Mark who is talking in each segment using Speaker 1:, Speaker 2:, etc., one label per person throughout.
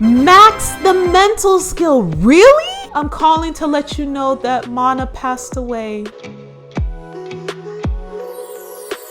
Speaker 1: Max the mental skill. Really? I'm calling to let you know that Mana passed away.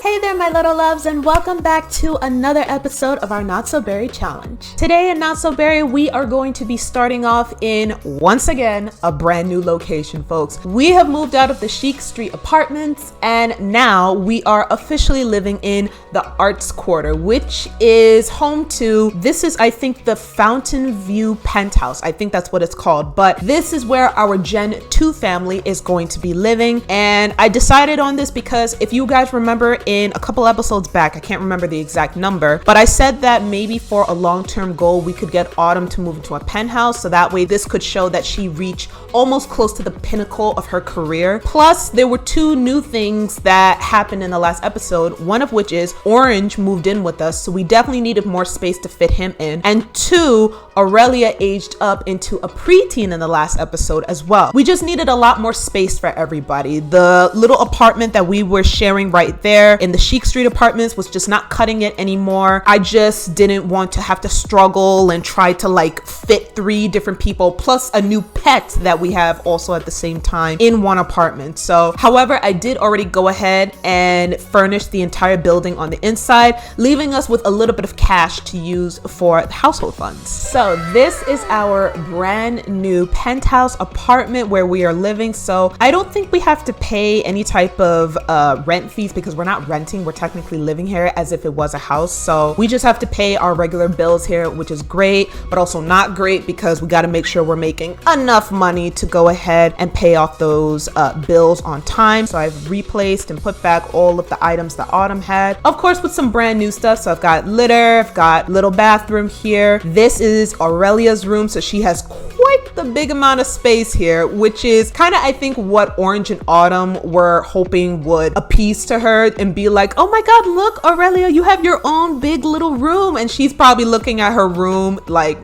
Speaker 1: Hey there, my little loves, and welcome back to another episode of our Not So Berry Challenge. Today in Not So Berry, we are going to be starting off in, once again, a brand new location, folks. We have moved out of the Chic Street apartments, and now we are officially living in the Arts Quarter, which is home to, this is, I think, the Fountain View Penthouse. I think that's what it's called, but this is where our Gen 2 family is going to be living, and I decided on this because if you guys remember in a couple episodes back, I can't remember the exact number, but I said that maybe for a long-term goal, we could get Autumn to move into a penthouse, so that way this could show that she reached almost close to the pinnacle of her career. Plus, there were two new things that happened in the last episode, one of which is Orange moved in with us, so we definitely needed more space to fit him in, and two, Aurelia aged up into a preteen in the last episode as well. We just needed a lot more space for everybody. The little apartment that we were sharing right there in the Chic Street apartments was just not cutting it anymore. I just didn't want to have to struggle and try to like fit 3 different people plus a new pet that we have also at the same time in one apartment. So, however, I did already go ahead and furnish the entire building on the inside, leaving us with a little bit of cash to use for household funds. So this is our brand new penthouse apartment where we are living. So I don't think we have to pay any type of rent fees because we're not renting, we're technically living here as if it was a house. So we just have to pay our regular bills here, which is great, but also not great because we got to make sure we're making enough money to go ahead and pay off those bills on time. So I've replaced and put back all of the items that Autumn had, of course with some brand new stuff. So I've got litter, I've got little bathroom here. This is Aurelia's room, so she has quite the big amount of space here, which is kind of, I think, what Orange and Autumn were hoping would appease to her and be like, oh my god, look, Aurelia, you have your own big little room. And she's probably looking at her room like,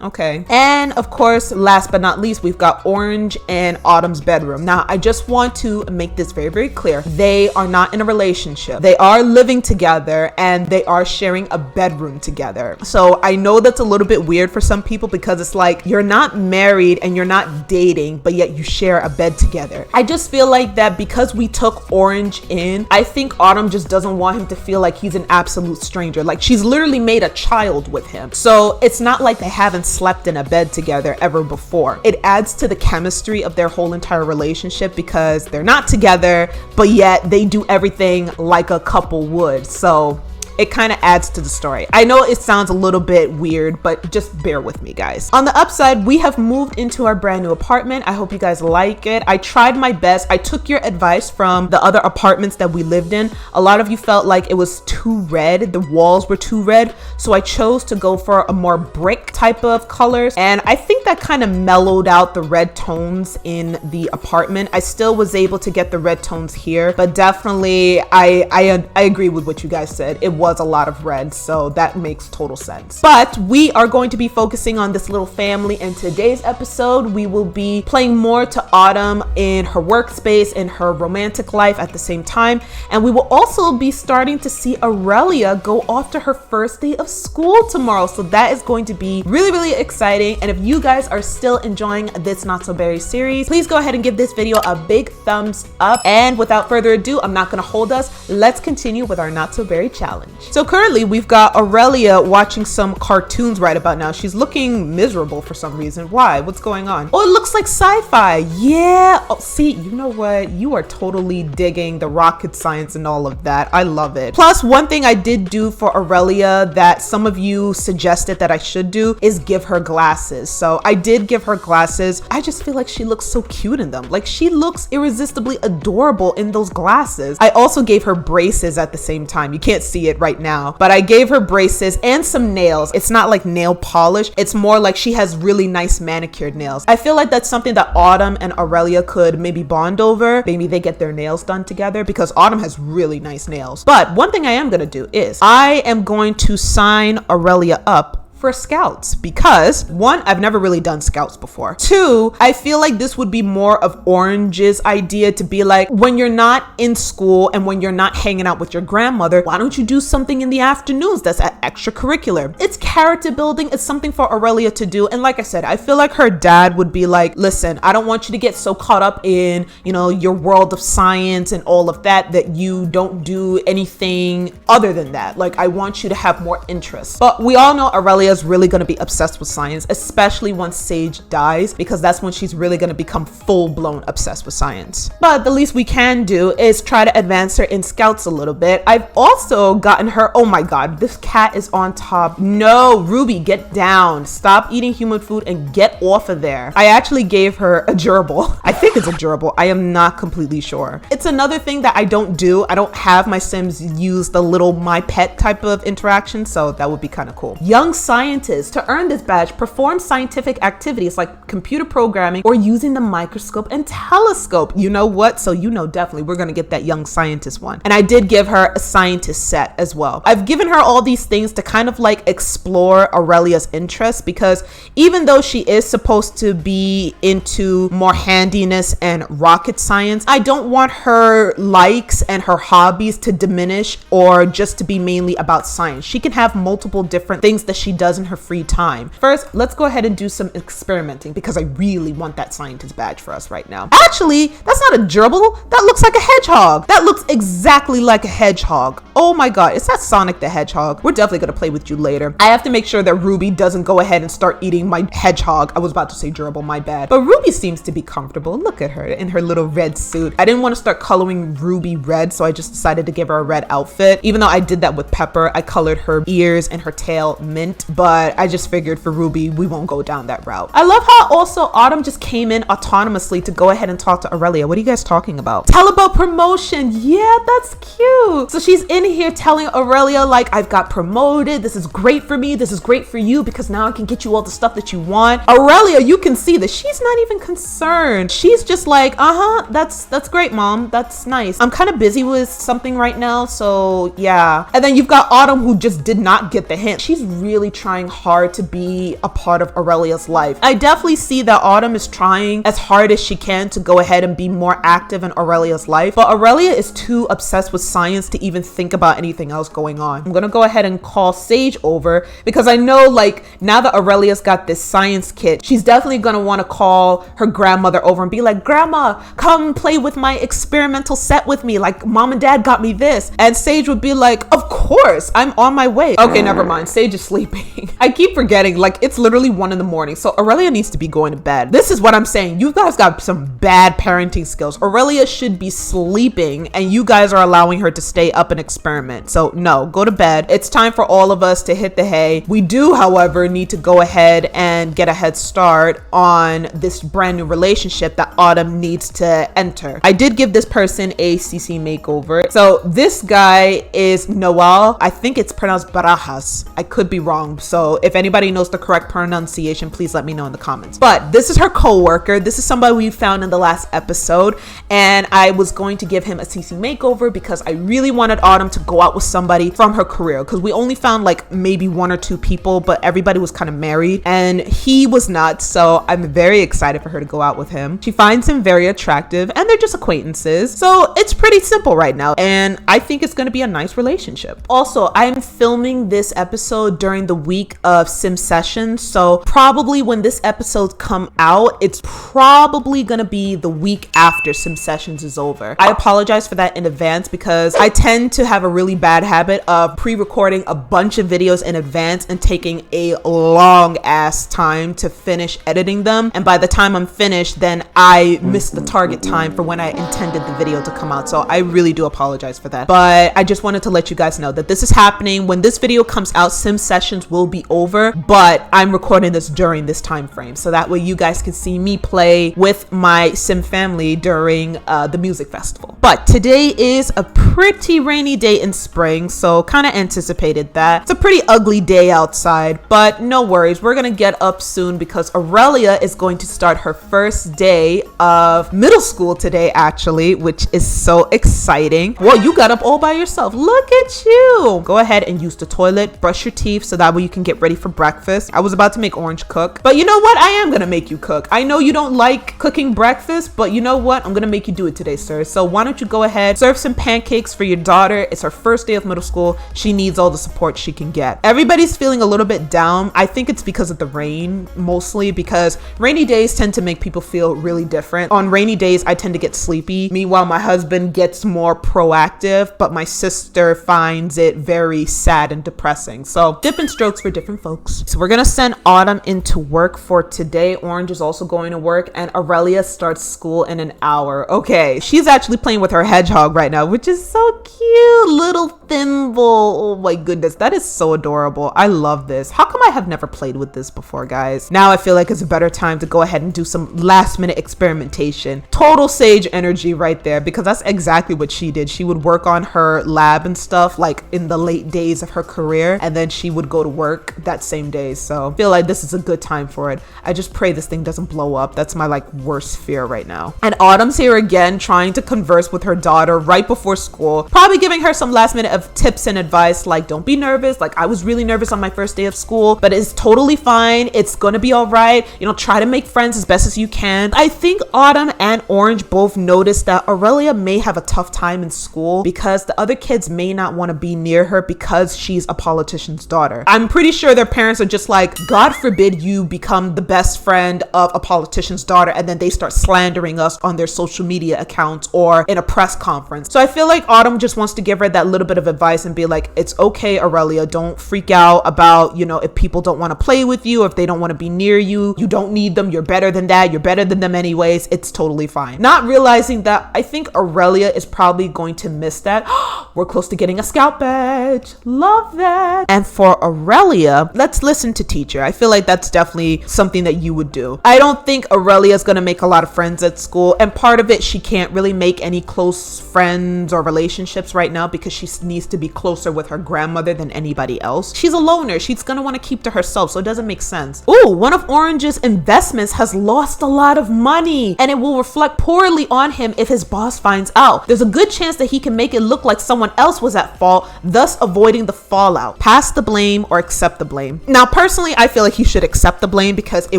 Speaker 1: okay. And of course, last but not least, we've got Orange and Autumn's bedroom. Now, I just want to make this very, very clear. They are not in a relationship. They are living together and they are sharing a bedroom together. So I know that's a little bit weird for some people because it's like you're not married and you're not dating, but yet you share a bed together. I just feel like that because we took Orange in, I think Autumn just doesn't want him to feel like he's an absolute stranger. Like she's literally made a child with him. So it's not like they haven't slept in a bed together ever before. It adds to the chemistry of their whole entire relationship because they're not together, but yet they do everything like a couple would. So it kind of adds to the story. I know it sounds a little bit weird, but just bear with me, guys. On the upside, we have moved into our brand new apartment. I hope you guys like it. I tried my best. I took your advice from the other apartments that we lived in. A lot of you felt like it was too red. The walls were too red. So I chose to go for a more brick type of colors. And I think that kind of mellowed out the red tones in the apartment. I still was able to get the red tones here, but definitely I agree with what you guys said. It was a lot of red, so that makes total sense. But we are going to be focusing on this little family in today's episode. We will be playing more to Autumn in her workspace, in her romantic life at the same time, and we will also be starting to see Aurelia go off to her first day of school tomorrow. So that is going to be really, really exciting. And if you guys are still enjoying this Not So Berry series, please go ahead and give this video a big thumbs up. And without further ado, I'm not going to hold us. Let's continue with our Not So Berry challenge. So currently we've got Aurelia watching some cartoons right about now. She's looking miserable for some reason. Why? What's going on? Oh, it looks like sci-fi. Yeah. Oh, see, you know what? You are totally digging the rocket science and all of that. I love it. Plus, one thing I did do for Aurelia that some of you suggested that I should do is give her glasses. So I did give her glasses. I just feel like she looks so cute in them. Like she looks irresistibly adorable in those glasses. I also gave her braces at the same time. You can't see it right now, but I gave her braces and some nails. It's not like nail polish. It's more like she has really nice manicured nails. I feel like that's something that Autumn and Aurelia could maybe bond over. Maybe they get their nails done together because Autumn has really nice nails. But one thing I am going to do is I am going to sign Aurelia up for scouts because one, I've never really done scouts before. Two, I feel like this would be more of Orange's idea to be like, when you're not in school and when you're not hanging out with your grandmother, why don't you do something in the afternoons that's extracurricular? It's character building. It's something for Aurelia to do. And like I said, I feel like her dad would be like, listen, I don't want you to get so caught up in, you know, your world of science and all of that you don't do anything other than that. Like, I want you to have more interest. But we all know Aurelia is really going to be obsessed with science, especially once Sage dies, because that's when she's really going to become full-blown obsessed with science. But the least we can do is try to advance her in scouts a little bit. I've also gotten her, oh my god, this cat is on top. No, Ruby, get down. Stop eating human food and get off of there. I actually gave her a gerbil. I think it's a gerbil. I am not completely sure. It's another thing that I don't do. I don't have my Sims use the little my pet type of interaction, so that would be kind of cool. Young scientist. To earn this badge, perform scientific activities like computer programming or using the microscope and telescope. You know what? So you know definitely we're gonna get that young scientist one. And I did give her a scientist set as well. I've given her all these things to kind of like explore Aurelia's interests, because even though she is supposed to be into more handiness and rocket science, I don't want her likes and her hobbies to diminish or just to be mainly about science. She can have multiple different things that she does in her free time. First, let's go ahead and do some experimenting because I really want that scientist badge for us right now. Actually, that's not a gerbil. That looks like a hedgehog. That looks exactly like a hedgehog. Oh my god, is that Sonic the Hedgehog? We're definitely gonna play with you later. I have to make sure that Ruby doesn't go ahead and start eating my hedgehog. I was about to say gerbil, my bad. But Ruby seems to be comfortable. Look at her in her little red suit. I didn't want to start coloring Ruby red, so I just decided to give her a red outfit. Even though I did that with Pepper, I colored her ears and her tail mint, but I just figured for Ruby, we won't go down that route. I love how also Autumn just came in autonomously to go ahead and talk to Aurelia. What are you guys talking about? Tell about promotion. Yeah, that's cute. So she's in here telling Aurelia like, I've got promoted. This is great for me. This is great for you because now I can get you all the stuff that you want. Aurelia, you can see that she's not even concerned. She's just like, that's great, mom. That's nice. I'm kind of busy with something right now, so yeah. And then you've got Autumn, who just did not get the hint. She's really trying hard to be a part of Aurelia's life. I definitely see that Autumn is trying as hard as she can to go ahead and be more active in Aurelia's life, but Aurelia is too obsessed with science to even think about anything else going on. I'm gonna go ahead and call Sage over because I know like now that Aurelia's got this science kit, she's definitely gonna want to call her grandmother over and be like, Grandma, come play with my experimental set with me. Like, mom and dad got me this. And Sage would be like, of course, I'm on my way. Okay, never mind. Sage is sleeping. I keep forgetting, like, it's literally 1 a.m. So Aurelia needs to be going to bed. This is what I'm saying. You guys got some bad parenting skills. Aurelia should be sleeping and you guys are allowing her to stay up and experiment. So no, go to bed. It's time for all of us to hit the hay. We do, however, need to go ahead and get a head start on this brand new relationship that Autumn needs to enter. I did give this person a CC makeover. So this guy is Noel. I think it's pronounced Barajas. I could be wrong. So if anybody knows the correct pronunciation, please let me know in the comments. But this is her co-worker. This is somebody we found in the last episode. And I was going to give him a CC makeover because I really wanted Autumn to go out with somebody from her career. Because we only found like maybe 1 or 2 people, but everybody was kind of married and he was not. So I'm very excited for her to go out with him. She finds him very attractive and they're just acquaintances. So it's pretty simple right now. And I think it's going to be a nice relationship. Also, I'm filming this episode during the week of Sim Sessions. So probably when this episode come out, it's probably going to be the week after Sim Sessions is over. I apologize for that in advance because I tend to have a really bad habit of pre-recording a bunch of videos in advance and taking a long ass time to finish editing them. And by the time I'm finished, then I missed the target time for when I intended the video to come out. So I really do apologize for that. But I just wanted to let you guys know that this is happening. When this video comes out, Sim Sessions will be over, but I'm recording this during this time frame. So that way you guys can see me play with my Sim family during the music festival. But today is a pretty rainy day in spring, so kind of anticipated that. It's a pretty ugly day outside, but no worries. We're gonna get up soon because Aurelia is going to start her first day of middle school today, actually, which is so exciting. Well, you got up all by yourself. Look at you. Go ahead and use the toilet, brush your teeth so that way you can get ready for breakfast. I was about to make Orange cook, but you know what? I am gonna make you cook. I know you don't like cooking breakfast, but you know what? I'm gonna make you do it today, sir. So why don't you go ahead, serve some pancakes for your daughter. It's her first day of middle school. She needs all the support she can get. Everybody's feeling a little bit down. I think it's because of the rain, mostly because rainy days tend to make people feel really different. On rainy days, I tend to get sleepy. Meanwhile, my husband gets more proactive, but my sister finds it very sad and depressing. So different strokes for different folks. So we're gonna send Autumn into work for today. Orange is also going to work, and Aurelia starts school in an hour. Okay, she's actually playing with her hedgehog right now, which is so cute. Little thimble. Oh my goodness, that is so adorable. I love this. How come I have never played with this before, guys? Now I feel like it's a better time to go ahead and do some last minute experimentation. Total Sage energy right there, because that's exactly what she did. She would work on her lab and stuff like in the late days of her career, and then she would go to work that same day. So I feel like this is a good time for it. I just pray this thing doesn't blow up. That's my like worst fear right now. And Autumn's here again trying to converse with her daughter right before school, probably giving her some last minute of tips and advice like don't be nervous. Like I was really nervous on my first day of school, but it's totally fine. It's gonna be all right. You know, try to make friends as best as you can. I think Autumn and Orange both noticed that Aurelia may have a tough time in school because the other kids may not want to be near her because she's a politician's daughter. I'm pretty sure their parents are just like, God forbid you become the best friend of a politician's daughter and then they start slandering us on their social media accounts or in a press conference. So I feel like Autumn just wants to give her that little bit of advice and be like, it's okay, Aurelia, don't freak out about, you know, if people don't want to play with you, if they don't want to be near you, you don't need them, you're better than that, you're better than them anyways, it's totally fine. Not realizing that I think Aurelia is probably going to miss that. We're close to getting a scout badge. Love that. And for Aurelia, let's listen to teacher. I feel like that's definitely something that you would do. I don't think Aurelia is going to make a lot of friends at school, and part of it, she can't really make any close friends or relationships right now because she needs to be closer with her grandmother than anybody else. She's a loner. She's going to want to keep to herself, so it doesn't make sense. Ooh, one of Orange's investments has lost a lot of money, and it will reflect poorly on him if his boss finds out. There's a good chance that he can make it look like someone else was at fault, thus avoiding the fallout. Pass the blame or accept the blame. Now, personally, I feel like he should accept the blame because it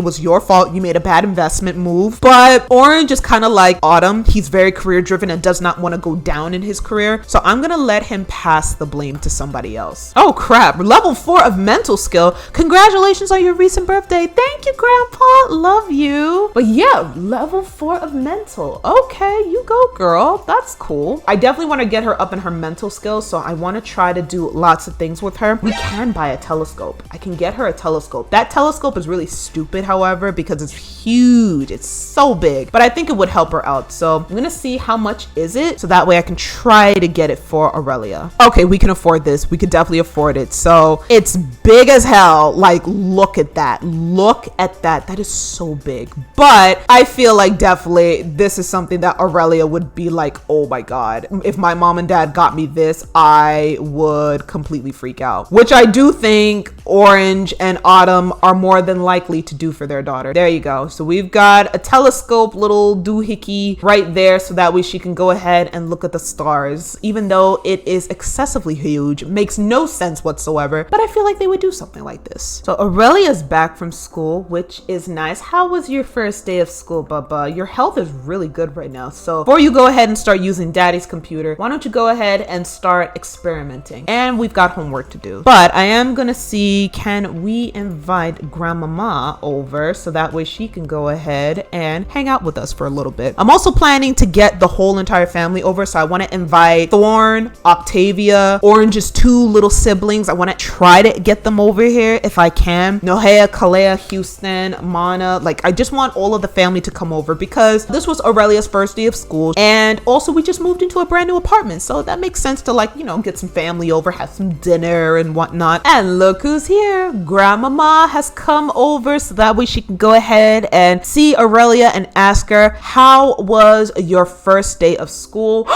Speaker 1: was your fault. You made a bad investment move. But Orange is kind of like Autumn. He's very career driven and does not want to go down in his career. So I'm going to let him pass the blame to somebody else. Oh crap. Level 4 of mental skill. Congratulations on your recent birthday. Thank you, Grandpa. Love you. But yeah, level 4 of mental. Okay, you go, girl. That's cool. I definitely want to get her up in her mental skills. So I want to try to do lots of things with her. We can buy a telescope. I can get her a telescope. That telescope is really stupid, however, because it's huge. It's so big, but I think it would help her out. So I'm going to see how much is it so that way I can try to get it for Aurelia. Okay, we can afford this. We could definitely afford it. So it's big as hell. Like, look at that. Look at that. That is so big. But I feel like definitely this is something that Aurelia would be like, oh my God, if my mom and dad got me this, I would completely freak out, which I do think Orange and Autumn are more than likely to do for their daughter. There you go. So we've got a telescope little doohickey right there so that way she can go ahead and look at the stars, even though it is excessively huge. Makes no sense whatsoever, but I feel like they would do something like this. So Aurelia's back from school, which is nice. How was your first day of school, Bubba? Your health is really good right now. So before you go ahead and start using daddy's computer, why don't you go ahead and start experimenting? And we've got homework to do, but I am gonna see, can we invite Grandmama over so that way she can go ahead and hang out with us for a little bit. I'm also planning to get the whole entire family over, so I want to invite Thorn, Octavia, Orange's 2 little siblings. I want to try to get them over here if I can. Nohea, Kalea, Houston, Mana. Like, I just want all of the family to come over because this was Aurelia's first day of school, and also we just moved into a brand new apartment, so that makes sense to, like, you know, get some family over, have some dinner and whatnot. And look who's here. Grandmama has come over so that way she can go ahead and see Aurelia and ask her, how was your first day of school?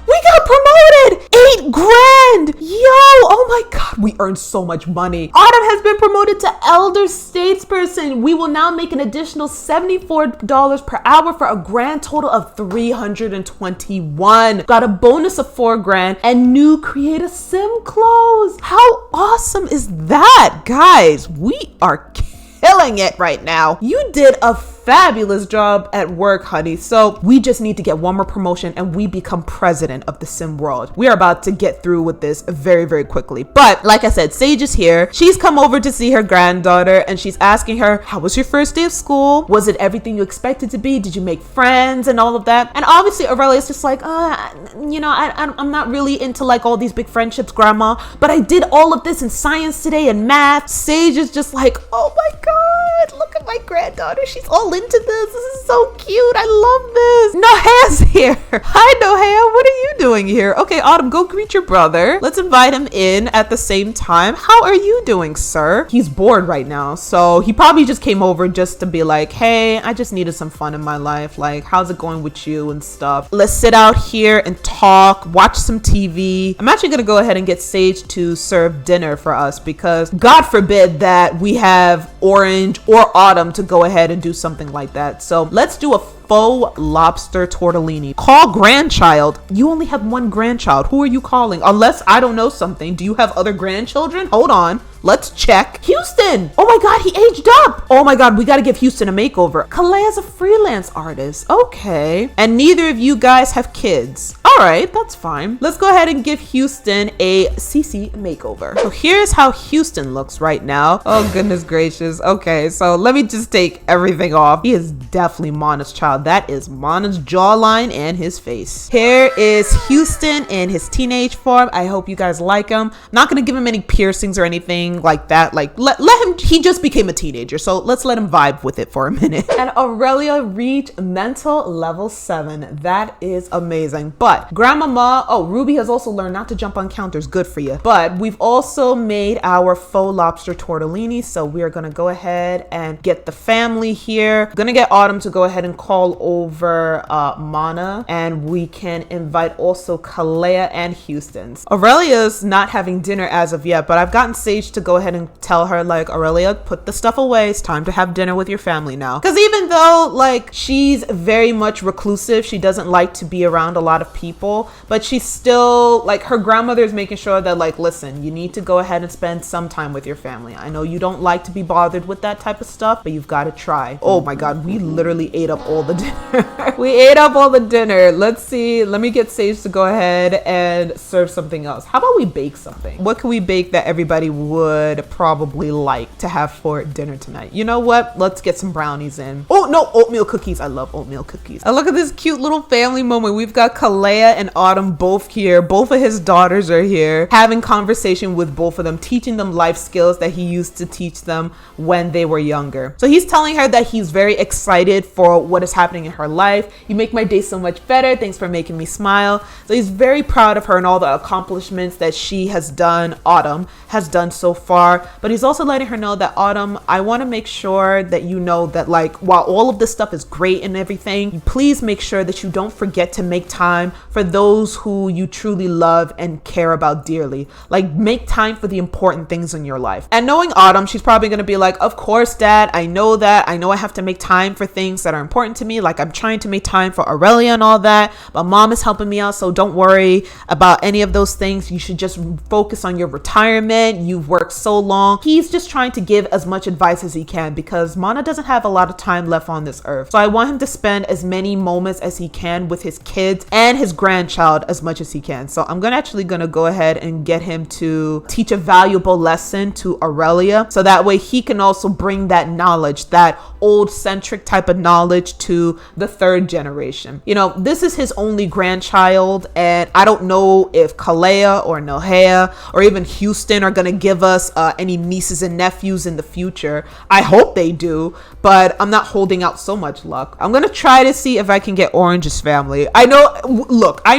Speaker 1: We got promoted! 8 grand! Yo, oh my God, we earned so much money. Autumn has been promoted to elder statesperson. We will now make an additional $74 per hour for a grand total of 321. Got a bonus of 4 grand and new create a sim clothes. How awesome is that? Guys, we are killing it right now. You did a fabulous job at work, honey. So we just need to get one more promotion and we become president of the sim world. We are about to get through with this very, very quickly. But like I said, Sage is here. She's come over to see her granddaughter and she's asking her, how was your first day of school? Was it everything you expected to be? Did you make friends and all of that? And obviously Aurelia is just like, I'm not really into like all these big friendships, grandma, but I did all of this in science today and math. Sage is just like, oh my God, look at my granddaughter. She's all into this. This is so cute. I love this. Nohea's here. Hi, Nohea. What are you doing here? Okay, Autumn, go greet your brother. Let's invite him in at the same time. How are you doing, sir? He's bored right now, so he probably just came over just to be like, hey, I just needed some fun in my life. Like, how's it going with you and stuff? Let's sit out here and talk, watch some TV. I'm actually gonna go ahead and get Sage to serve dinner for us because God forbid that we have Orange or Autumn to go ahead and do something like that. So let's do a faux lobster tortellini. Call grandchild. You only have one grandchild. Who are you calling? Unless I don't know something. Do you have other grandchildren? Hold on. Let's check. Houston. Oh my God, he aged up. Oh my God, we got to give Houston a makeover. Kalea's a freelance artist. Okay. And neither of you guys have kids. All right, that's fine. Let's go ahead and give Houston a CC makeover. So here's how Houston looks right now. Oh goodness gracious. Okay, so let me just take everything off. He is definitely Mana's child. That is Mana's jawline and his face. Here is Houston in his teenage form. I hope you guys like him. I'm not gonna give him any piercings or anything like that. Like let him, he just became a teenager, so let's let him vibe with it for a minute. And Aurelia reached mental level 7. That is amazing. But grandmama, oh, Ruby has also learned not to jump on counters. Good for you. But we've also made our faux lobster tortellini, so we are gonna go ahead and get the family here. Gonna get Autumn to go ahead and call over Mana, and we can invite also Kalea and Houston's. Aurelia's not having dinner as of yet, but I've gotten Sage to go ahead and tell her, like, Aurelia, put the stuff away. It's time to have dinner with your family now. Because even though like she's very much reclusive, she doesn't like to be around a lot of people, but she's still like, her grandmother is making sure that like, listen, you need to go ahead and spend some time with your family. I know you don't like to be bothered with that type of stuff, but you've got to try. Oh my God, we literally ate up all the dinner. We ate up all the dinner. Let's see. Let me get Sage to go ahead and serve something else. How about we bake something? What can we bake that everybody would probably like to have for dinner tonight? You know what? Let's get some brownies in. Oh no, oatmeal cookies. I love oatmeal cookies. And look at this cute little family moment. We've got Kalea and Autumn both here. Both of his daughters are here, having conversation with both of them, teaching them life skills that he used to teach them when they were younger. So he's telling her that he's very excited for what is happening in her life. You make my day so much better. Thanks for making me smile. So he's very proud of her and all the accomplishments that she has done, Autumn has done so far. But he's also letting her know that, Autumn, I want to make sure that you know that like, while all of this stuff is great and everything, please make sure that you don't forget to make time for those who you truly love and care about dearly. Like, make time for the important things in your life. And knowing Autumn, she's probably going to be like, of course, Dad, I know that. I know I have to make time for things that are important to me. Like, I'm trying to make time for Aurelia and all that, but Mom is helping me out, so don't worry about any of those things. You should just focus on your retirement. You've worked so long. He's just trying to give as much advice as he can because Mana doesn't have a lot of time left on this earth. So I want him to spend as many moments as he can with his kids and his grandchild as much as he can. So I'm actually gonna go ahead and get him to teach a valuable lesson to Aurelia, so that way he can also bring that knowledge, that old centric type of knowledge, to the third generation. You know, this is his only grandchild, and I don't know if Kalea or Nohea or even Houston are gonna give us any nieces and nephews in the future. I hope they do, but I'm not holding out so much love. luck. I'm gonna try to see if I can get Orange's family. I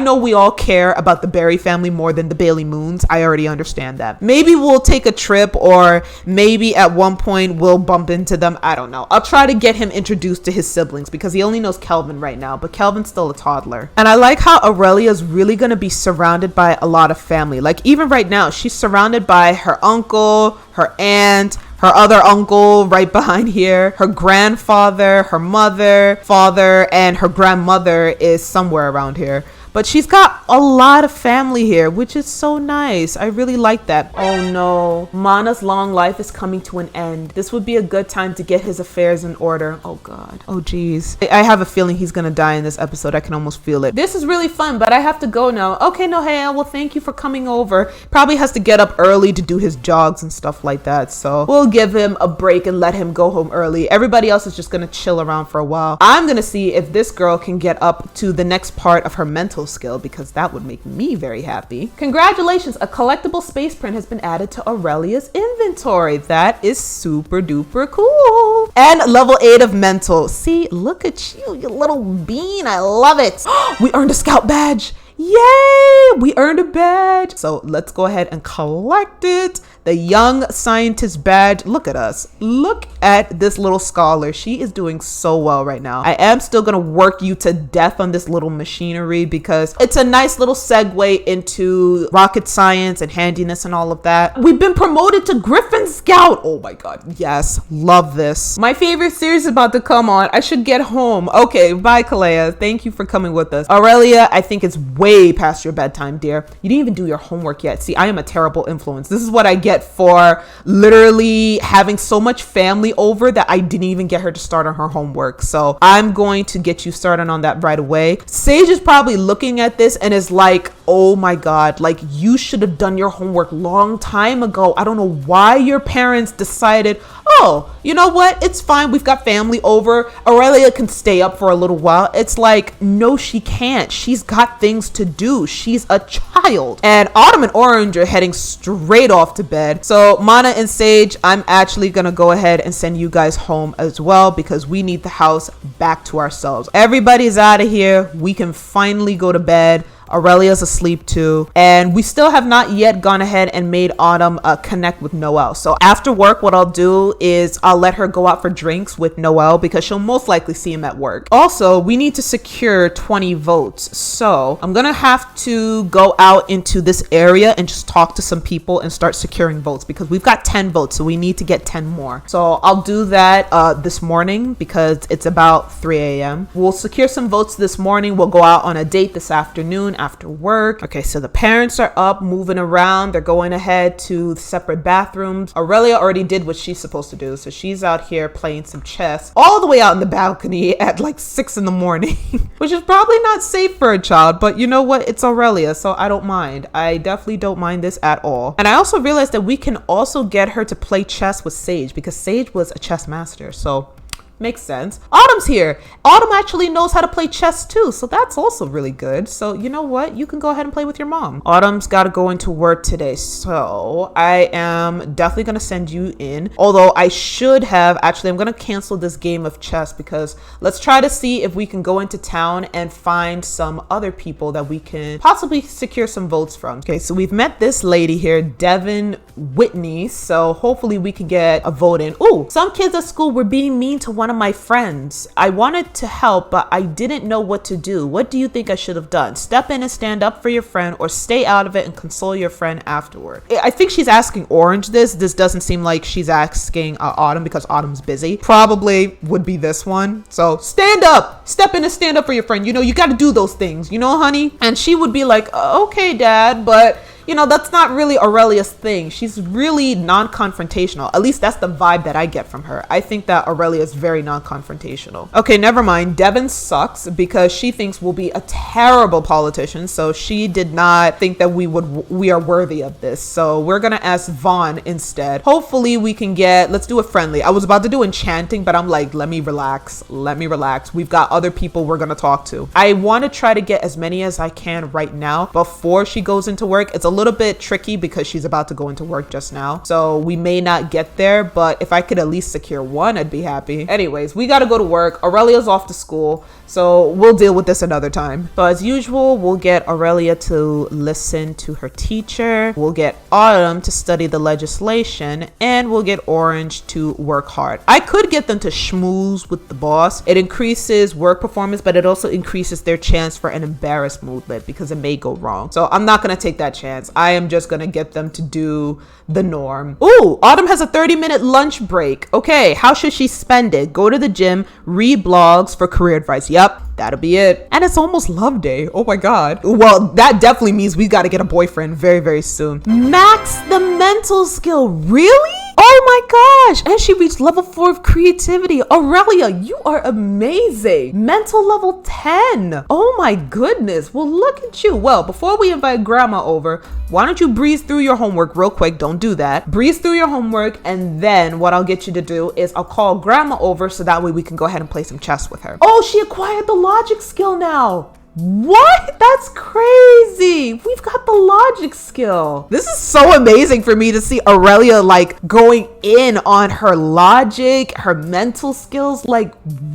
Speaker 1: know we all care about the Berry family more than the Bailey Moons. I already understand that. Maybe we'll take a trip, or maybe at one point we'll bump into them. I don't know. I'll try to get him introduced to his siblings because he only knows Kelvin right now, but Kelvin's still a toddler. And I like how Aurelia's really gonna be surrounded by a lot of family. Like even right now, she's surrounded by her uncle, her aunt, her other uncle right behind here, her grandfather, her mother, father, and her grandmother is somewhere around here. But she's got a lot of family here, which is so nice. I really like that. Oh no, Mana's long life is coming to an end. This would be a good time to get his affairs in order. Oh God. Oh geez. I have a feeling he's gonna die in this episode. I can almost feel it. This is really fun, but I have to go now. Okay, Nohea, well thank you for coming over. Probably has to get up early to do his jogs and stuff like that. So we'll give him a break and let him go home early. Everybody else is just gonna chill around for a while. I'm gonna see if this girl can get up to the next part of her mental skill, because that would make me very happy. Congratulations, a collectible space print has been added to Aurelia's inventory. That is super duper cool. And level 8 of mental. See, look at you, you little bean. I love it. We earned a scout badge. Yay! We earned a badge. So let's go ahead and collect it. The young scientist badge. Look at us. Look at this little scholar. She is doing so well right now. I am still gonna work you to death on this little machinery because it's a nice little segue into rocket science and handiness and all of that. We've been promoted to Griffin Scout. Oh my God. Yes. Love this. My favorite series is about to come on. I should get home. Okay. Bye, Kalea. Thank you for coming with us. Aurelia, I think it's way past your bedtime, dear. You didn't even do your homework yet. See, I am a terrible influence. This is what I get for literally having so much family over that I didn't even get her to start on her homework. So I'm going to get you started on that right away. Sage is probably looking at this and is like, oh my God, like you should have done your homework long time ago. I don't know why your parents decided, oh, you know what? It's fine. We've got family over. Aurelia can stay up for a little while. It's like, no, she can't. She's got things to do. She's a child. And Autumn and Orange are heading straight off to bed. So Mana and Sage, I'm actually going to go ahead and send you guys home as well because we need the house back to ourselves. Everybody's out of here. We can finally go to bed. Aurelia's asleep too, and we still have not yet gone ahead and made Autumn connect with Noelle. So after work, what I'll do is I'll let her go out for drinks with Noelle because she'll most likely see him at work. Also, we need to secure 20 votes. So I'm gonna have to go out into this area and just talk to some people and start securing votes because we've got 10 votes, so we need to get 10 more. So I'll do that this morning because it's about 3 a.m. We'll secure some votes this morning. We'll go out on a date this afternoon after work. Okay, so the parents are up moving around. They're going ahead to separate bathrooms. Aurelia already did what she's supposed to do, so she's out here playing some chess all the way out in the balcony at like 6 in the morning, which is probably not safe for a child, but you know what? It's Aurelia, so I don't mind. I definitely don't mind this at all. And I also realized that we can also get her to play chess with Sage because Sage was a chess master, so makes sense. Autumn's here. Autumn actually knows how to play chess too, so that's also really good. So you know what? You can go ahead and play with your mom. Autumn's got to go into work today, so I am definitely going to send you in. Although I should have, actually, I'm going to cancel this game of chess because let's try to see if we can go into town and find some other people that we can possibly secure some votes from. Okay, so we've met this lady here, Devin Whitney, so hopefully we can get a vote in. Ooh, some kids at school were being mean to one of my friends. I wanted to help, but I didn't know what to do. What do you think I should have done? Step in and stand up for your friend, or stay out of it and console your friend afterward? I think she's asking Orange this. This doesn't seem like she's asking Autumn because Autumn's busy. Probably would be this one. So stand up, step in and stand up for your friend. You know, you got to do those things, you know, honey? And she would be like, okay, Dad, but you know, that's not really Aurelia's thing. She's really non-confrontational. At least that's the vibe that I get from her. I think that Aurelia is very non-confrontational. Okay, never mind. Devin sucks because she thinks we'll be a terrible politician. So she did not think that we are worthy of this. So we're gonna ask Vaughn instead. Hopefully we can get, let's do a friendly. I was about to do enchanting, but I'm like, let me relax. Let me relax. We've got other people we're gonna talk to. I want to try to get as many as I can right now before she goes into work. It's a little bit tricky because she's about to go into work just now. So we may not get there, but if I could at least secure one, I'd be happy. Anyways, we got to go to work. Aurelia's off to school, so we'll deal with this another time. So as usual, we'll get Aurelia to listen to her teacher. We'll get Autumn to study the legislation, and we'll get Orange to work hard. I could get them to schmooze with the boss. It increases work performance, but it also increases their chance for an embarrassed moodlet because it may go wrong. So I'm not gonna take that chance. I am just gonna get them to do the norm. Ooh, Autumn has a 30-minute lunch break. Okay, how should she spend it? Go to the gym, read blogs for career advice. Yep, that'll be it. And it's almost love day. Oh my God. Well, that definitely means we got to get a boyfriend very, very soon. Max the mental skill. Really? Oh my gosh. And she reached level 4 of creativity. Aurelia, you are amazing. Mental level 10. Oh my goodness. Well, look at you. Well, before we invite grandma over, why don't you breeze through your homework real quick? Don't do that. Breeze through your homework, and then what I'll get you to do is I'll call grandma over so that way we can go ahead and play some chess with her. Oh, she acquired the logic skill now. What? That's crazy. We've got the logic skill. This is so amazing for me to see Aurelia like going in on her logic, her mental skills. Like,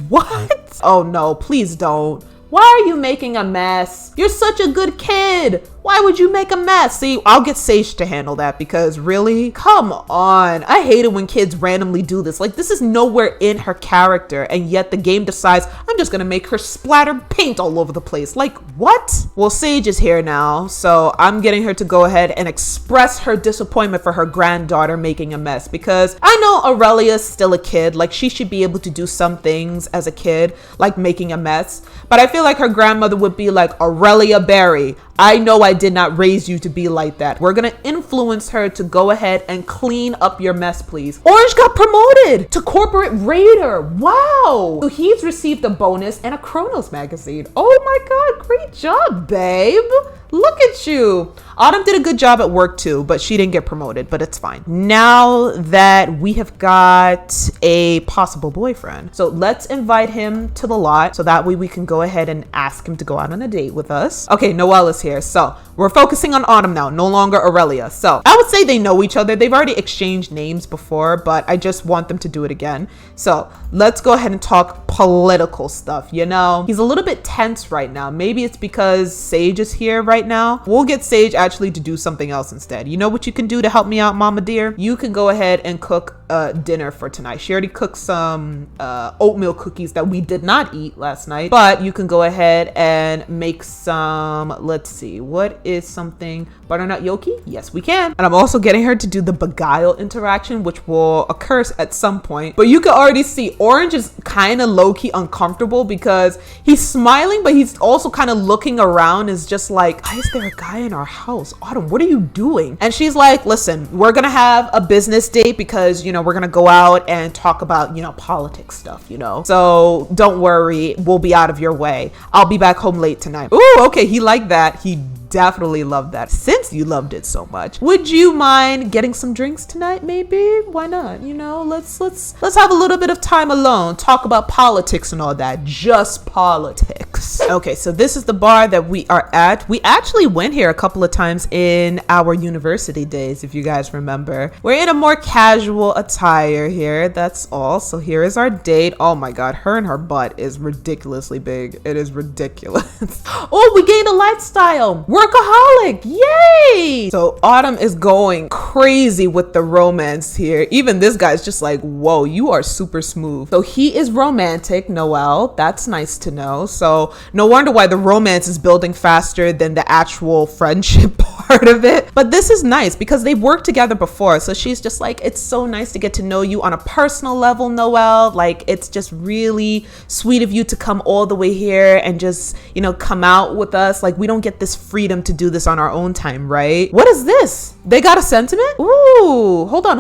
Speaker 1: what? Oh no, please don't. Why are you making a mess? You're such a good kid. Why would you make a mess? See, I'll get Sage to handle that because really, come on. I hate it when kids randomly do this. Like, this is nowhere in her character, and yet the game decides, I'm just gonna make her splatter paint all over the place. Like, what? Well, Sage is here now, so I'm getting her to go ahead and express her disappointment for her granddaughter making a mess, because I know Aurelia's still a kid. Like, she should be able to do some things as a kid, like making a mess. But I feel like her grandmother would be like, Aurelia Berry, I know I did not raise you to be like that. We're gonna influence her to go ahead and clean up your mess, please. Orange got promoted to corporate raider. Wow. So he's received a bonus and a Chronos magazine. Oh my God, great job, babe. Look at you. Autumn did a good job at work too, but she didn't get promoted, but it's fine. Now that we have got a possible boyfriend, so let's invite him to the lot so that way we can go ahead and ask him to go out on a date with us. Okay, Noelle is here. So we're focusing on Autumn now, no longer Aurelia. So I would say they know each other. They've already exchanged names before, but I just want them to do it again. So let's go ahead and talk political stuff. You know, he's a little bit tense right now. Maybe it's because Sage is here right now. We'll get Sage actually to do something else instead. You know what you can do to help me out, mama dear? You can go ahead and cook dinner for tonight. She already cooked some oatmeal cookies that we did not eat last night, but you can go ahead and make some, let's see, what is something, butternut gnocchi? Yes, we can. And I'm also getting her to do the beguile interaction, which will occur at some point, but you can already see Orange is kind of low-key uncomfortable because he's smiling, but he's also kind of looking around, is just like, why is there a guy in our house? Autumn, what are you doing? And she's like, listen, we're gonna have a business date because, you know, we're gonna go out and talk about, you know, politics stuff, you know, so don't worry, we'll be out of your way. I'll be back home late tonight. Ooh, okay, he liked that. He definitely loved that. Since you loved it so much, would you mind getting some drinks tonight? Maybe, why not? You know, let's have a little bit of time alone, talk about politics and all that. Just politics. Okay, so this is the bar that we are at. We actually went here a couple of times in our university days, if you guys remember. We're in a more casual attire here, that's all. So here is our date. Oh my God, her and her butt is ridiculously big. It is ridiculous. Oh, we gained a lifestyle. Workaholic, yay! So Autumn is going crazy with the romance here. Even this guy's just like, whoa, you are super smooth. So he is romantic, Noelle. That's nice to know. So no wonder why the romance is building faster than the actual friendship part of it. But this is nice because they've worked together before. So she's just like, it's so nice to get to know you on a personal level, Noelle. Like, it's just really sweet of you to come all the way here and just, you know, come out with us. Like, we don't get this freedom to do this on our own time, right? What is this? They got a sentiment? Ooh, hold on.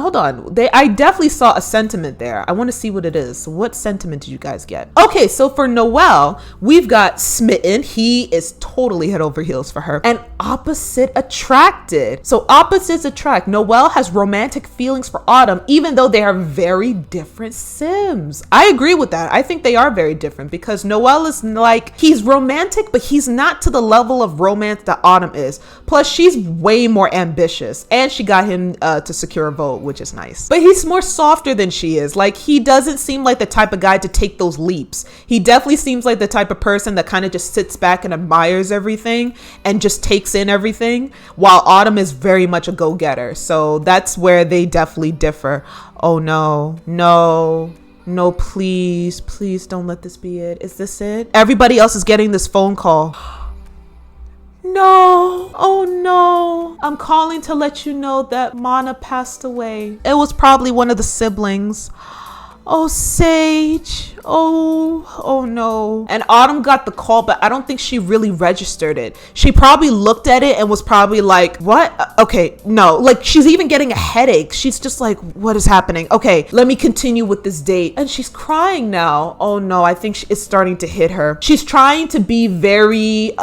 Speaker 1: I definitely saw a sentiment there. I want to see what it is. So what sentiment did you guys get? Okay, so for Noelle, we've got smitten. He is totally head over heels for her. And opposite attracted. So opposites attract. Noelle has romantic feelings for Autumn, even though they are very different Sims. I agree with that. I think they are very different because Noelle is like, he's romantic, but he's not to the level of romance that Autumn is. Plus, she's way more ambitious, and she got him to secure a vote, which is nice. But he's more softer than she is. Like, he doesn't seem like the type of guy to take those leaps. He definitely seems like the type of person that kind of just sits back and admires everything and just takes in everything, while Autumn is very much a go-getter. So that's where they definitely differ. Oh no, please don't let this be it. Is this it? Everybody else is getting this phone call. No, oh no, I'm calling to let you know that Mana passed away. It was probably one of the siblings. Oh, Sage. Oh no. And Autumn got the call, but I don't think she really registered it. She probably looked at it and was probably like, what? Okay, no. Like, she's even getting a headache. She's just like, what is happening? Okay, let me continue with this date. And she's crying now. Oh no, I think it's starting to hit her. She's trying to be very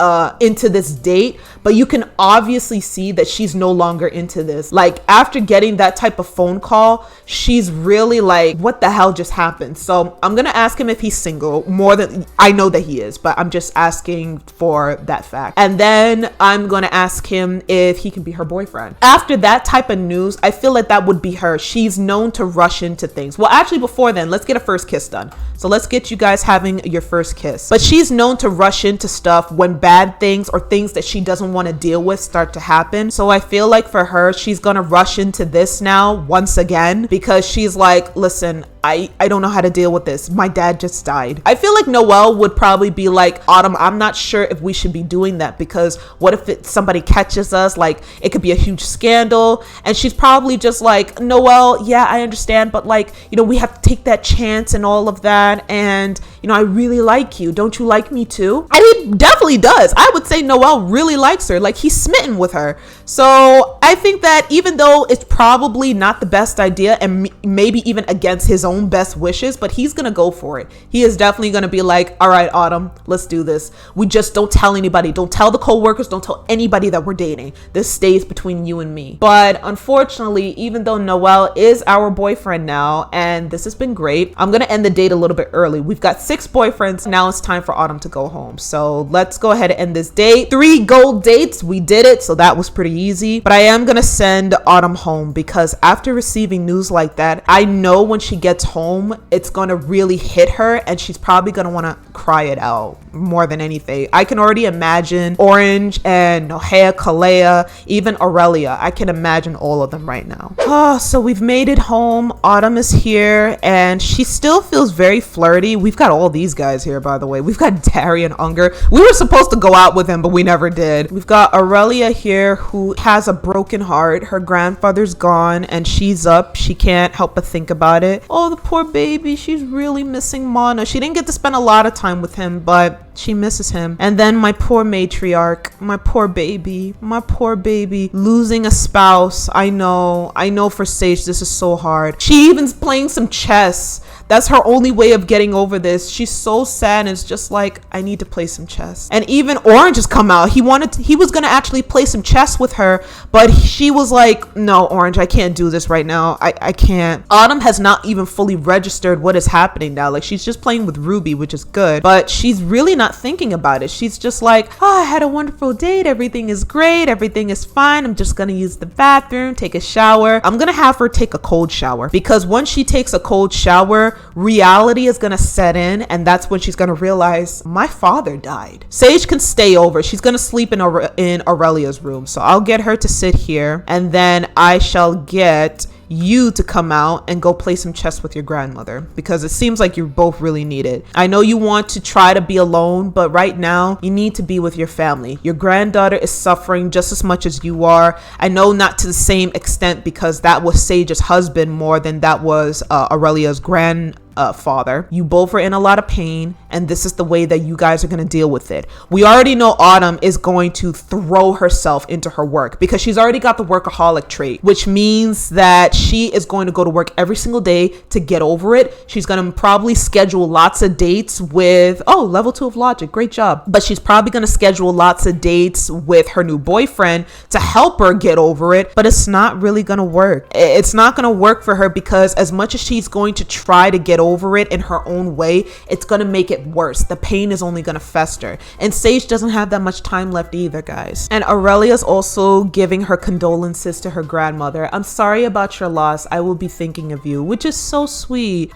Speaker 1: into this date, but you can obviously see that she's no longer into this. Like, after getting that type of phone call, she's really like, what the hell just happened? So I'm gonna ask him if he's single. More than I know that he is, but I'm just asking for that fact. And then I'm gonna ask him if he can be her boyfriend. After that type of news, I feel like that would be her. She's known to rush into things. Well, actually, before then, let's get a first kiss done. So let's get you guys having your first kiss. But she's known to rush into stuff when bad things or things that she doesn't want to deal with start to happen. So I feel like for her, she's gonna rush into this now once again, because she's like, listen, I don't know how to deal with this. My dad just died. I feel like Noelle would probably be like, Autumn, I'm not sure if we should be doing that, because what if somebody catches us? Like, it could be a huge scandal. And she's probably just like, Noelle, yeah, I understand, but like, you know, we have to take that chance and all of that. And, you know, I really like you. Don't you like me too? And he definitely does. I would say Noelle really likes her. Like, he's smitten with her. So I think that even though it's probably not the best idea and maybe even against his own best wishes, but he's gonna go for it. He is definitely gonna be like, all right, Autumn, let's do this. We just don't tell anybody. Don't tell the co-workers. Don't tell anybody that we're dating. This stays between you and me. But unfortunately, even though Noelle is our boyfriend now, and this has been great, I'm gonna end the date a little bit early. We've got 6 boyfriends. Now it's time for Autumn to go home. So let's go ahead and end this date. 3 gold dates. We did it. So that was pretty easy. But I am gonna send Autumn home, because after receiving news like that, I know when she gets home, it's gonna really hit her, and she's probably gonna want to cry it out more than anything. I can already imagine Orange and Nohea, Kalea, even Aurelia. I can imagine all of them right now. Oh, so we've made it home. Autumn is here, and she still feels very flirty. We've got all these guys here, by the way. We've got Darian Unger. We were supposed to go out with him, but we never did. We've got Aurelia here, who has a broken heart. Her grandfather's gone, and she's up. She can't help but think about it. Oh, the poor baby. She's really missing Mana. She didn't get to spend a lot of time with him, but she misses him. And then my poor matriarch, my poor baby, losing a spouse. I know for Sage this is so hard. She even's playing some chess. That's her only way of getting over this. She's so sad, and it's just like, I need to play some chess. And even Orange has come out. He was gonna actually play some chess with her, but she was like, no, Orange, I can't do this right now. I can't. Autumn has not even fully registered what is happening now. Like, she's just playing with Ruby, which is good, but she's really not thinking about it. She's just like, oh, I had a wonderful date. Everything is great. Everything is fine. I'm just gonna use the bathroom, take a shower. I'm gonna have her take a cold shower, because once she takes a cold shower, reality is gonna set in, and that's when she's gonna realize, my father died. Sage can stay over. She's gonna sleep in Aurelia's room, so I'll get her to sit here, and then I shall get you to come out and go play some chess with your grandmother, because it seems like you both really need it. I know you want to try to be alone, but right now you need to be with your family. Your granddaughter is suffering just as much as you are. I know not to the same extent, because that was Sage's husband more than that was Aurelia's grandfather. You both are in a lot of pain, and this is the way that you guys are going to deal with it. We already know Autumn is going to throw herself into her work, because she's already got the workaholic trait, which means that she is going to go to work every single day to get over it. She's going to probably schedule lots of dates with, oh, level 2 of logic, great job. But she's probably going to schedule lots of dates with her new boyfriend to help her get over it, but it's not really going to work. It's not going to work for her, because as much as she's going to try to get over it in her own way, it's going to make it get worse. The pain is only gonna fester. And Sage doesn't have that much time left either, guys. And Aurelia's also giving her condolences to her grandmother. I'm sorry about your loss. I will be thinking of you, which is so sweet.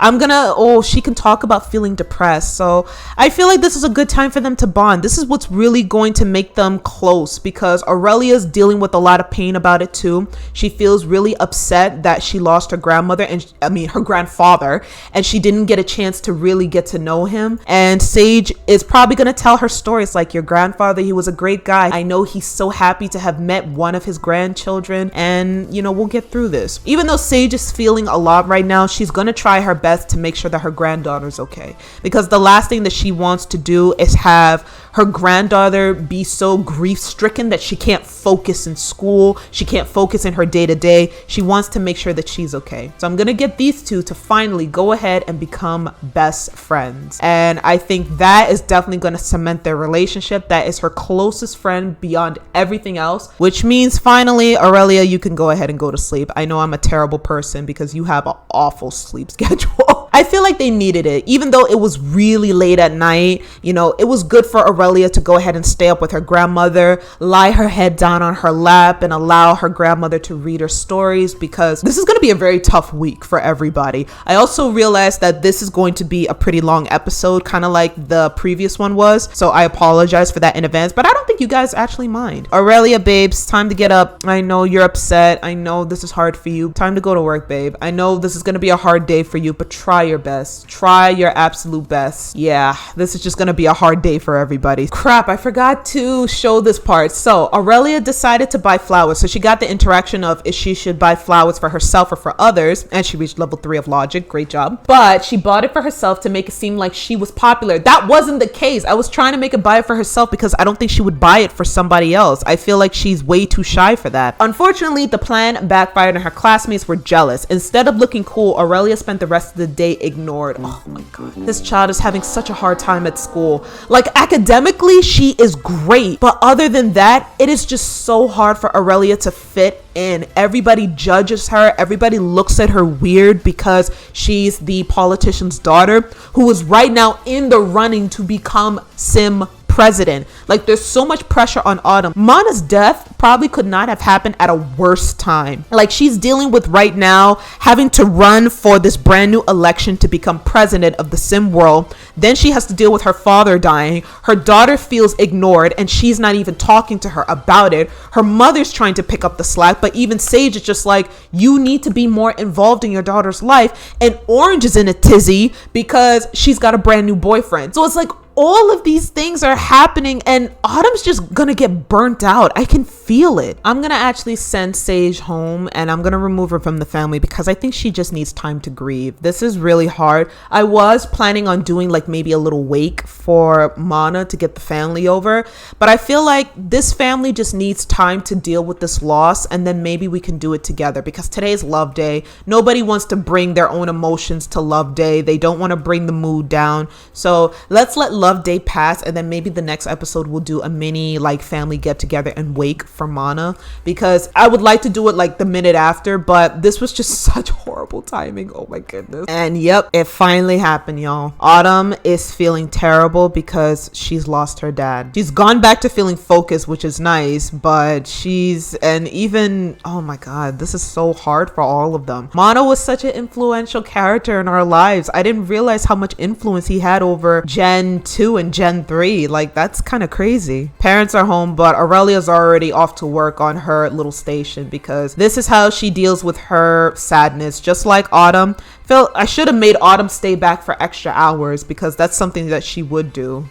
Speaker 1: She can talk about feeling depressed. So I feel like this is a good time for them to bond. This is what's really going to make them close, because Aurelia's dealing with a lot of pain about it too. She feels really upset that she lost her grandmother her grandfather, and she didn't get a chance to really get to know him. And Sage is probably going to tell her stories like, your grandfather, he was a great guy. I know he's so happy to have met one of his grandchildren, and we'll get through this. Even though Sage is feeling a lot right now, she's going to try her best to make sure that her granddaughter's okay, because the last thing that she wants to do is have her granddaughter be so grief-stricken that she can't focus in school, she can't focus in her day-to-day. She wants to make sure that she's okay. So I'm gonna get these two to finally go ahead and become best friends. And I think that is definitely gonna cement their relationship. That is her closest friend beyond everything else, which means finally, Aurelia, you can go ahead and go to sleep. I know I'm a terrible person because you have an awful sleep schedule. I feel like they needed it. Even though it was really late at night, it was good for Aurelia to go ahead and stay up with her grandmother, lie her head down on her lap, and allow her grandmother to read her stories, because this is going to be a very tough week for everybody. I also realized that this is going to be a pretty long episode, kind of like the previous one was. So I apologize for that in advance, but I don't think you guys actually mind. Aurelia, babes, time to get up. I know you're upset. I know this is hard for you. Time to go to work, babe. I know this is going to be a hard day for you, but try your best. Try your absolute best. Yeah, this is just gonna be a hard day for everybody. Crap, I forgot to show this part. So Aurelia decided to buy flowers. So she got the interaction of if she should buy flowers for herself or for others, and she reached level 3 of logic. Great job. But she bought it for herself to make it seem like she was popular. That wasn't the case. I was trying to make her buy it for herself because I don't think she would buy it for somebody else. I feel like she's way too shy for that. Unfortunately, the plan backfired and her classmates were jealous. Instead of looking cool, Aurelia spent the rest of the day ignored. Oh my god, this child is having such a hard time at school. Like, academically she is great, but other than that, it is just so hard for Aurelia to fit in. Everybody judges her, everybody looks at her weird because she's the politician's daughter who is right now in the running to become Sim president. Like, there's so much pressure on Autumn. Mana's death probably could not have happened at a worse time. Like, she's dealing with right now having to run for this brand new election to become president of the Sim world. Then she has to deal with her father dying. Her daughter feels ignored and she's not even talking to her about it. Her mother's trying to pick up the slack, but even Sage is just like, you need to be more involved in your daughter's life. And Orange is in a tizzy because she's got a brand new boyfriend. So it's like, all of these things are happening and Autumn's just gonna get burnt out. I can feel it. I'm gonna actually send Sage home and I'm gonna remove her from the family because I think she just needs time to grieve. This is really hard. I was planning on doing like maybe a little wake for Mana to get the family over, but I feel like this family just needs time to deal with this loss, and then maybe we can do it together because today's Love Day. Nobody wants to bring their own emotions to Love Day. They don't want to bring the mood down. So let's let Love Day pass, and then maybe the next episode we'll do a mini like family get together and wake for Mana, because I would like to do it like the minute after, but this was just such horrible timing. Oh my goodness. And yep, it finally happened, y'all. Autumn is feeling terrible because she's lost her dad. She's gone back to feeling focused, which is nice, but oh my god, this is so hard for all of them. Mana was such an influential character in our lives. I didn't realize how much influence he had over Gen 2 and Gen 3. Like, that's kind of crazy. Parents are home, but Aurelia's already off to work on her little station because this is how she deals with her sadness, just like Autumn. I should have made Autumn stay back for extra hours because that's something that she would do,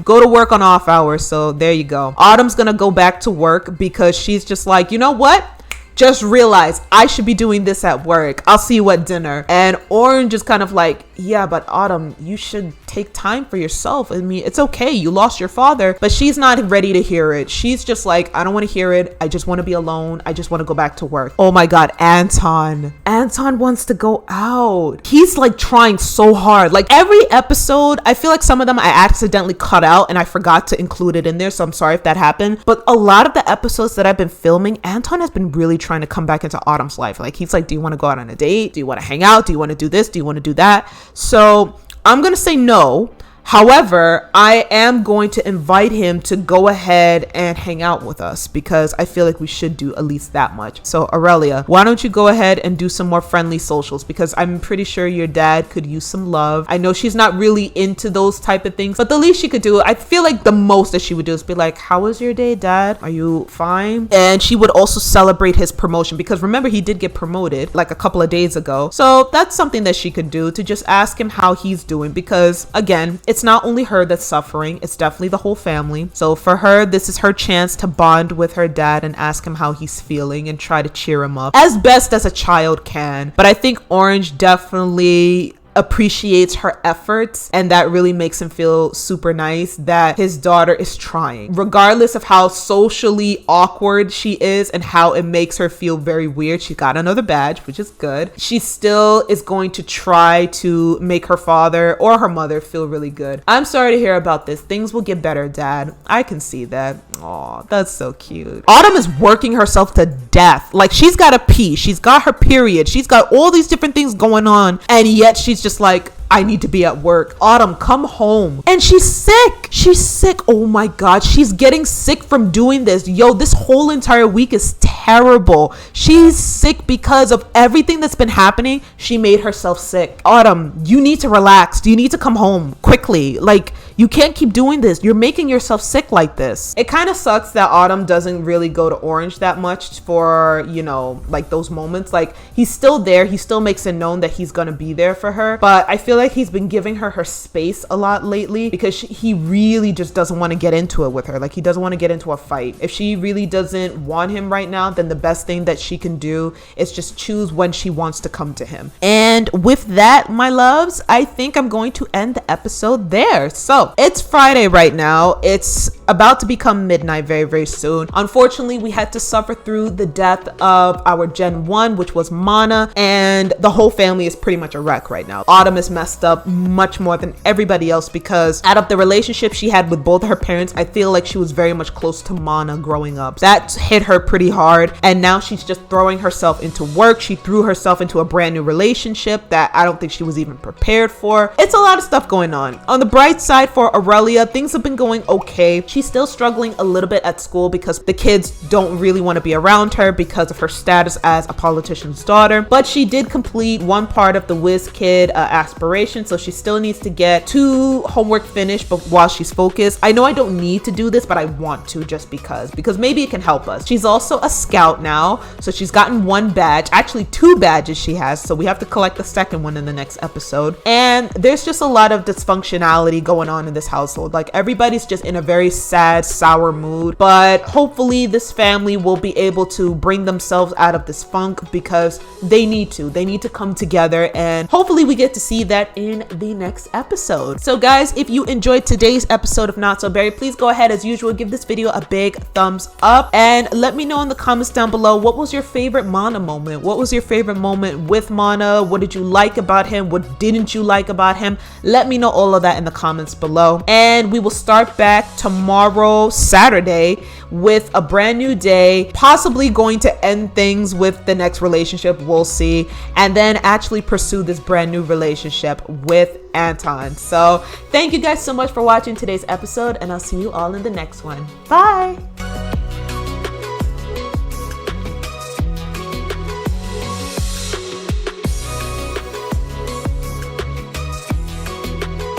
Speaker 1: go to work on off hours. So there you go. Autumn's gonna go back to work because she's just like, you know what? Just realized I should be doing this at work. I'll see you at dinner. And Orange is kind of like, yeah, but Autumn, you should take time for yourself. I mean, it's okay. You lost your father, but she's not ready to hear it. She's just like, I don't want to hear it. I just want to be alone. I just want to go back to work. Oh my God, Anton wants to go out. He's like trying so hard. Like every episode, I feel like some of them I accidentally cut out and I forgot to include it in there. So I'm sorry if that happened. But a lot of the episodes that I've been filming, Anton has been really trying to come back into Autumn's life. Like he's like, do you want to go out on a date? Do you want to hang out? Do you want to do this? Do you want to do that? So I'm going to say no. However, I am going to invite him to go ahead and hang out with us because I feel like we should do at least that much. So Aurelia, why don't you go ahead and do some more friendly socials, because I'm pretty sure your dad could use some love. I know she's not really into those type of things, but the least she could do, I feel like the most that she would do is be like, how was your day, Dad? Are you fine? And she would also celebrate his promotion, because remember, he did get promoted like a couple of days ago. So that's something that she could do, to just ask him how he's doing, because again, it's not only her that's suffering, it's definitely the whole family. So for her, this is her chance to bond with her dad and ask him how he's feeling and try to cheer him up as best as a child can. But I think Orange definitely appreciates her efforts, and that really makes him feel super nice that his daughter is trying, regardless of how socially awkward she is and how it makes her feel very weird. She got another badge, which is good. She still is going to try to make her father or her mother feel really good. I'm sorry to hear about this. Things will get better, Dad. I can see that. Oh, that's so cute. Autumn is working herself to death. Like, she's got to pee, she's got her period, she's got all these different things going on, and yet she's just like, I need to be at work. Autumn, come home. And she's sick. She's sick. Oh my God. She's getting sick from doing this. Yo, this whole entire week is terrible. She's sick because of everything that's been happening. She made herself sick. Autumn, you need to relax. You need to come home quickly. Like, you can't keep doing this. You're making yourself sick like this. It kind of sucks that Autumn doesn't really go to Orange that much for, you know, like those moments. Like, he's still there. He still makes it known that he's going to be there for her. But I feel like he's been giving her space a lot lately, because he really just doesn't want to get into it with her. Like, he doesn't want to get into a fight. If she really doesn't want him right now, then the best thing that she can do is just choose when she wants to come to him. And with that, my loves, I think I'm going to end the episode there. So it's Friday right now. It's about to become midnight very, very soon. Unfortunately, we had to suffer through the death of our Gen 1, which was Mana, and the whole family is pretty much a wreck right now. Autumn is messed up much more than everybody else, because out of the relationship she had with both her parents, I feel like she was very much close to Mana growing up. That hit her pretty hard, and now she's just throwing herself into work. She threw herself into a brand new relationship that I don't think she was even prepared for. It's a lot of stuff going on. On the bright side for Aurelia, things have been going okay. She's still struggling a little bit at school because the kids don't really want to be around her because of her status as a politician's daughter, but she did complete one part of the Whiz Kid aspiration, so she still needs to get 2 homework finished, but while she's focused. I know I don't need to do this, but I want to, just because maybe it can help us. She's also a scout now, so she's gotten 1 badge, actually 2 badges she has, so we have to collect the second one in the next episode. And there's just a lot of dysfunctionality going on in this household. Like, everybody's just in a very sad, sour mood, but hopefully this family will be able to bring themselves out of this funk, because they need to come together, and hopefully we get to see that in the next episode. So guys, if you enjoyed today's episode of Not So Berry, please go ahead, as usual, give this video a big thumbs up, and let me know in the comments down below, what was your favorite Mana moment? What was your favorite moment with Mana? What did you like about him? What didn't you like about him? Let me know all of that in the comments below, and we will start back tomorrow, Saturday, with a brand new day, possibly going to end things with the next relationship, we'll see, and then actually pursue this brand new relationship with Anton. So thank you guys so much for watching today's episode, and I'll see you all in the next one. Bye.